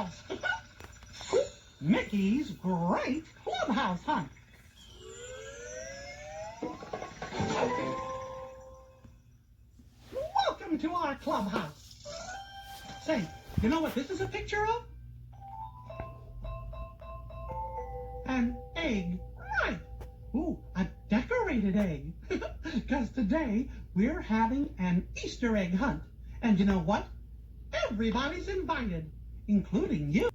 Clubhouse. Mickey's Great Clubhouse Hunt. Welcome to our clubhouse. Say, you know what this is a picture of? An egg. Right. Ooh, a decorated egg. Because today we're having an Easter egg hunt. And you know what? Everybody's invited, including you.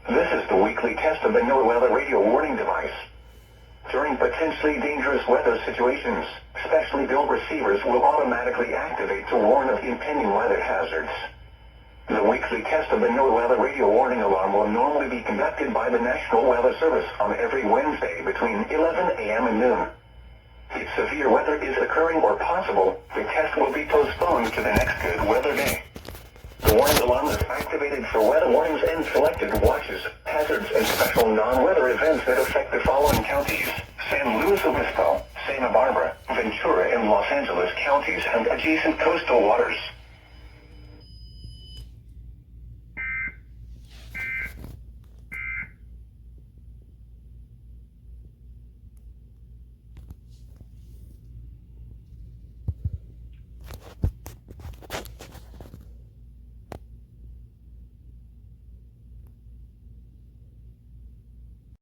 This is the weekly test of the NOAA radio warning device. During potentially dangerous weather situations, specially built receivers will automatically activate to warn of impending weather hazards. The weekly test of the NOAA radio warning alarm will normally be conducted by the National Weather Service on every Wednesday between 11 a.m. and noon. If severe weather is occurring or possible, the test will be postponed to the next good weather day. The warning alarm is activated for weather warnings and selected watches, hazards, and special non-weather events that affect the following counties: San Luis Obispo, Santa Barbara, Ventura, and Los Angeles counties and adjacent coastal waters.